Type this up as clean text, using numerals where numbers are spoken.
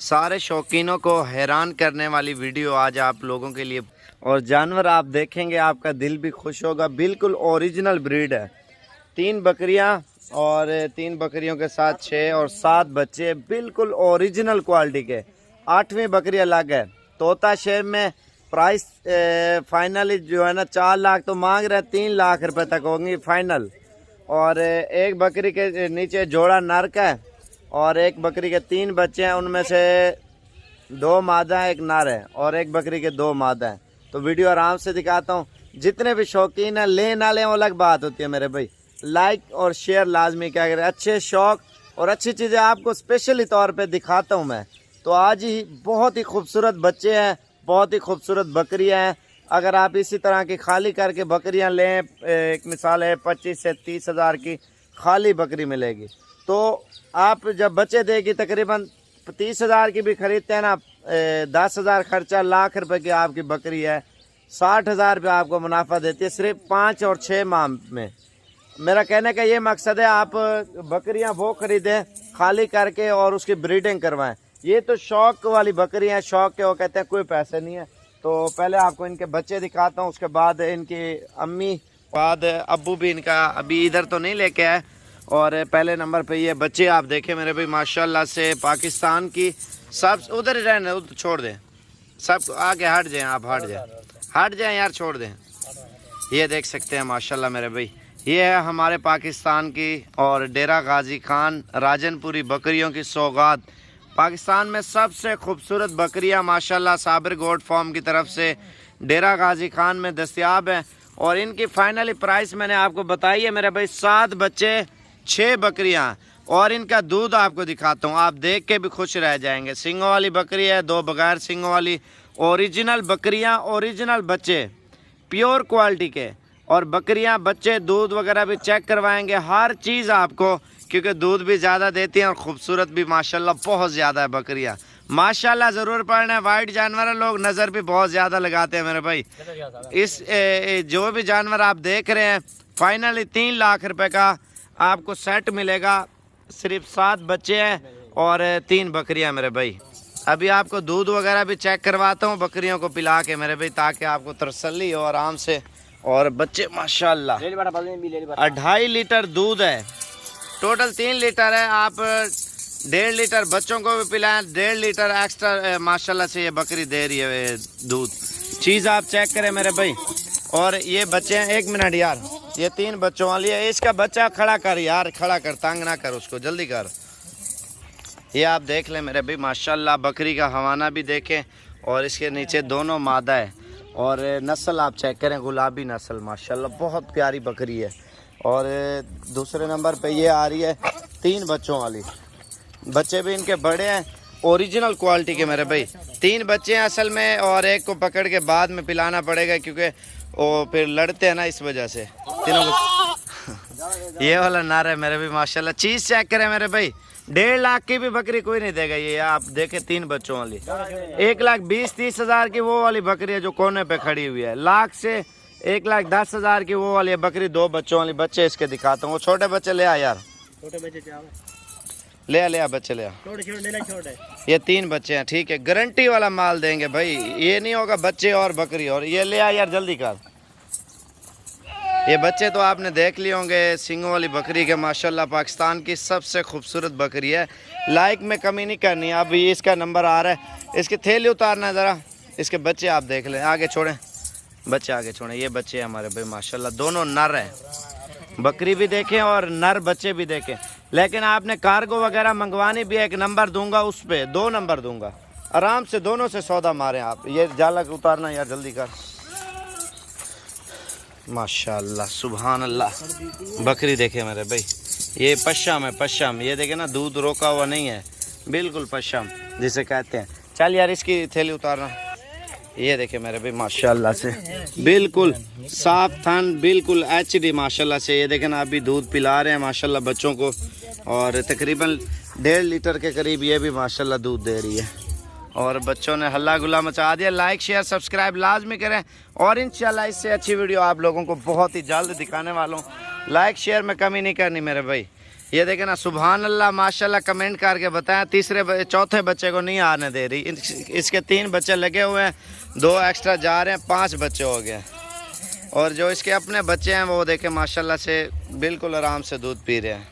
सारे शौकीनों को हैरान करने वाली वीडियो आज आप लोगों के लिए। और जानवर आप देखेंगे आपका दिल भी खुश होगा। बिल्कुल ओरिजिनल ब्रीड है। 3 बकरियां और 3 बकरियों के साथ 6 और 7 बच्चे बिल्कुल ओरिजिनल क्वालिटी के। 8वीं बकरी अलग है। तोता शेर में प्राइस फाइनली जो है ना 4 लाख तो मांग रहे हैं, 3 लाख रुपए तक होंगी फाइनल। और एक बकरी के नीचे जोड़ा नर का है और एक बकरी के 3 बच्चे हैं, उनमें से 2 मादा है, 1 नर है और एक बकरी के 2 मादा है। तो वीडियो आराम से दिखाता हूँ। जितने भी शौकीन हैं ले ना लें वो अलग बात होती है मेरे भाई। लाइक और शेयर लाजमी क्या करें। अच्छे शौक और अच्छी चीज़ें आपको स्पेशली तौर पे दिखाता हूँ मैं। तो आज ही बहुत ही खूबसूरत बच्चे हैं, बहुत ही खूबसूरत बकरियाँ हैं। अगर आप इसी तरह की खाली करके बकरियाँ लें, एक मिसाल है 25 से 30 हज़ार की खाली बकरी मिलेगी। तो आप जब बच्चे देगी तकरीबन 30 हज़ार की भी खरीदते हैं ना, 10 हज़ार खर्चा, लाख रुपए की आपकी बकरी है, 60 हज़ार रुपये आपको मुनाफा देती है सिर्फ 5 और 6 माह में। मेरा कहने का ये मकसद है आप बकरियां वो खरीदें खाली करके और उसकी ब्रीडिंग करवाएं। ये तो शौक वाली बकरियां, शौक के वो कहते हैं कोई पैसे नहीं है। तो पहले आपको इनके बच्चे दिखाता हूँ, उसके बाद इनकी अम्मी, बाद अब्बू भी इनका अभी इधर तो नहीं लेके आए। और पहले नंबर पे ये बच्चे आप देखें मेरे भाई माशाल्लाह से पाकिस्तान की। सब उधर ही रहने, उधर छोड़ दें, सब आगे हट जाएं, आप हट जाएं यार, छोड़ दें। ये देख सकते हैं माशाल्लाह मेरे भाई, ये है हमारे पाकिस्तान की और डेरा गाजी खान राजनपुरी बकरियों की सौगात। पाकिस्तान में सबसे खूबसूरत बकरियां माशाल्लाह साबिर गोट फार्म की तरफ से डेरा गाजी खान में दस्तयाब हैं। और इनकी फाइनली प्राइस मैंने आपको बताई है मेरे भाई, 7 बच्चे 6 बकरियां। और इनका दूध आपको दिखाता हूँ, आप देख के भी खुश रह जाएंगे। सिंगों वाली बकरी है, 2 बगैर सिंगों वाली। ओरिजिनल बकरियां, ओरिजिनल बच्चे, प्योर क्वालिटी के। और बकरियां बच्चे दूध वगैरह भी चेक करवाएंगे, हर चीज़ आपको, क्योंकि दूध भी ज़्यादा देती हैं और ख़ूबसूरत भी माशाल्लाह बहुत ज़्यादा है बकरियां। माशाल्लाह ज़रूर पढ़ना है। वाइट जानवर है, लोग नज़र भी बहुत ज़्यादा लगाते हैं मेरे भाई। इस जो भी जानवर आप देख रहे हैं फाइनली 3 लाख रुपए का आपको सेट मिलेगा। सिर्फ 7 बच्चे हैं और 3 बकरियां मेरे भाई। अभी आपको दूध वगैरह भी चेक करवाता हूँ बकरियों को पिला के मेरे भाई, ताकि आपको तसल्ली हो आराम से। और बच्चे माशाल्लाह 2.5 लीटर दूध है, टोटल 3 लीटर है। आप 1.5 लीटर बच्चों को भी पिलाएं, 1.5 लीटर एक्स्ट्रा माशाल्लाह से ये बकरी दे रही है दूध। चीज़ आप चेक करें मेरे भाई। और ये बच्चे हैं, 1 मिनट यार, ये 3 बच्चों वाली है। इसका बच्चा खड़ा कर यार, खड़ा कर, तंग ना कर उसको, जल्दी कर। ये आप देख लें मेरे भाई माशाल्लाह, बकरी का हवाना भी देखें। और इसके नीचे दोनों मादा है। और नस्ल आप चेक करें, गुलाबी नस्ल माशाल्लाह बहुत प्यारी बकरी है। और दूसरे नंबर पे ये आ रही है 3 बच्चों वाली। बच्चे भी इनके बड़े हैं, ओरिजिनल क्वालिटी के मेरे भाई। 3 बच्चे हैं असल में, और एक को पकड़ के बाद में पिलाना पड़ेगा क्योंकि वो फिर लड़ते हैं ना, इस वजह से तीनों को। ये वाला नर है मेरे भाई माशाल्लाह। चीज़ चेक करें मेरे भाई, 1.5 लाख की भी बकरी कोई नहीं देगा। ये आप देखें 3 बच्चों वाली, 1,20,30 हज़ार की वो वाली बकरी है जो कोने पे खड़ी हुई है। लाख से 1,10,000 की वो वाली बकरी, 2 बच्चों वाली। बच्चे इसके दिखाता हूँ, वो छोटे बच्चे ले आ यार, छोटे बच्चे ले आ बच्चे ले आ। ये 3 बच्चे हैं, ठीक है, गारंटी वाला माल देंगे भाई। ये नहीं होगा बच्चे और बकरी। और ये ले आ यार, जल्दी कर। ये बच्चे तो आपने देख लिए होंगे सिंगों वाली बकरी के माशाल्लाह, पाकिस्तान की सबसे खूबसूरत बकरी है। लाइक में कमी नहीं करनी। अभी इसका नंबर आ रहा है, इसकी थैली उतारना है ज़रा। इसके बच्चे आप देख लें, आगे छोड़ें बच्चे, आगे छोड़ें। ये बच्चे हमारे भाई माशाल्लाह, दोनों नर हैं। बकरी भी देखें और नर बच्चे भी देखें। लेकिन आपने कार्गो वगैरह मंगवानी भी, 1 नंबर दूंगा, उस पर 2 नंबर दूंगा। आराम से दोनों से सौदा मारें आप। ये जाला उतारना यार, जल्दी कर। माशाल्लाह सुभान अल्लाह। बकरी देखे मेरे भाई, ये पश्चिम है, पश्चिम। ये देखे ना, दूध रोका हुआ नहीं है, बिल्कुल पश्चिम जिसे कहते हैं। चल यार इसकी थैली उतारना। ये देखे मेरे भाई माशाल्लाह से, बिल्कुल साफ थन, बिल्कुल HD माशाल्लाह से। ये देखे ना, अभी दूध पिला रहे हैं माशाल्लाह बच्चों को। और तकरीबन 1.5 लीटर के करीब ये भी माशाल्लाह दूध दे रही है। और बच्चों ने हल्ला गुल्ला मचा दिया। लाइक शेयर सब्सक्राइब लाजमी करें। और इंशाल्लाह इससे अच्छी वीडियो आप लोगों को बहुत ही जल्द दिखाने वालों। लाइक शेयर में कमी नहीं करनी मेरे भाई। ये देखें ना, सुभान अल्लाह माशाल्लाह कमेंट करके बताएं। चौथे बच्चे को नहीं आने दे रही। इसके 3 बच्चे लगे हुए हैं, 2 एक्स्ट्रा जा रहे हैं, 5 बच्चे हो गए। और जो इसके अपने बच्चे हैं वो देखें माशाल्लाह से बिल्कुल आराम से दूध पी रहे हैं।